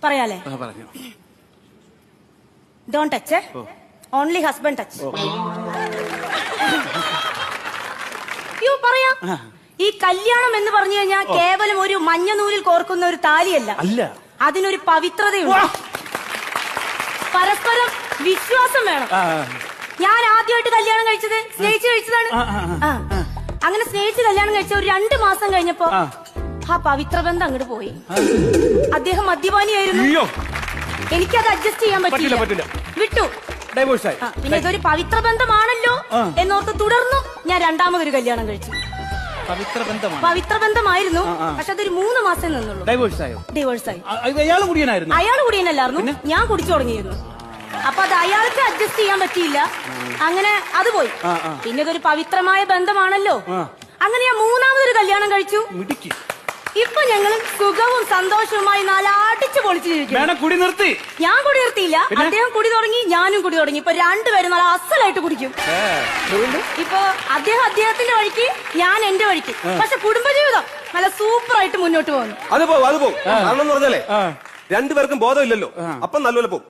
പറയാലേ? Don't touch, only husband touch. പറയാ, ഈ കല്യാണം എന്ന് പറഞ്ഞു കഴിഞ്ഞാൽ കേവലം ഒരു മഞ്ഞ നൂലിൽ കോർക്കുന്ന ഒരു താലിയല്ല, അതിനൊരു പവിത്രതയുണ്ട്. പരസ്പരം വിശ്വാസം വേണം. ഞാൻ ആദ്യമായിട്ട് കല്യാണം കഴിച്ചത് സ്നേഹിച്ച് കഴിച്ചതാണ്. അങ്ങനെ സ്നേഹിച്ച് കല്യാണം കഴിച്ച ഒരു 2 മാസം കഴിഞ്ഞപ്പോ ആ പവിത്ര ബന്ധം അങ്ങോട്ട് പോയി. അദ്ദേഹം മദ്യപാനിയായിരുന്നു. എനിക്കത് അഡ്ജസ്റ്റ് ചെയ്യാൻ പറ്റില്ല, വിട്ടു. പിന്നെ ഇതൊരു പവിത്ര ബന്ധമാണല്ലോ എന്നോർത്ത് തുടർന്നു ഞാൻ 2ാമതൊരു കല്യാണം കഴിച്ചു. പവിത്ര ബന്ധമായിരുന്നു, പക്ഷെ അതൊരു 3 മാസം നിന്നുള്ളൂ. ഡിവോഴ്സായി. അയാൾ കുടിയനല്ലായിരുന്നു, ഞാൻ കുടിച്ചു തുടങ്ങിയിരുന്നു. അപ്പൊ അത് അയാൾക്ക് അഡ്ജസ്റ്റ് ചെയ്യാൻ പറ്റിയില്ല, അങ്ങനെ അത് പോയി. പിന്നെ ഇതൊരു പവിത്രമായ ബന്ധമാണല്ലോ, അങ്ങനെ ഞാൻ 3ാമതൊരു കല്യാണം കഴിച്ചു. ഇപ്പൊ ഞങ്ങള് സുഖവും സന്തോഷവുമായി അടിച്ചു പൊളിച്ചു ജീവിക്കും. ഞാൻ കുടി നിർത്തിയില്ല, അദ്ദേഹം കുടി തുടങ്ങി, ഞാനും കുടി തുടങ്ങി. ഇപ്പൊ 2 പേരും നല്ല അസലായിട്ട് കുടിക്കും. ഇപ്പൊ അദ്ദേഹത്തിന്റെ വഴിക്ക്, ഞാൻ എന്റെ വഴിക്ക്. പക്ഷെ കുടുംബജീവിതം നല്ല സൂപ്പറായിട്ട് മുന്നോട്ട് പോകുന്നു. അത് പോകും. കാരണം എന്ന് പറഞ്ഞാലേ 2 പേർക്കും ബോധമില്ലല്ലോ, അപ്പം നല്ലപോലെ പോകും.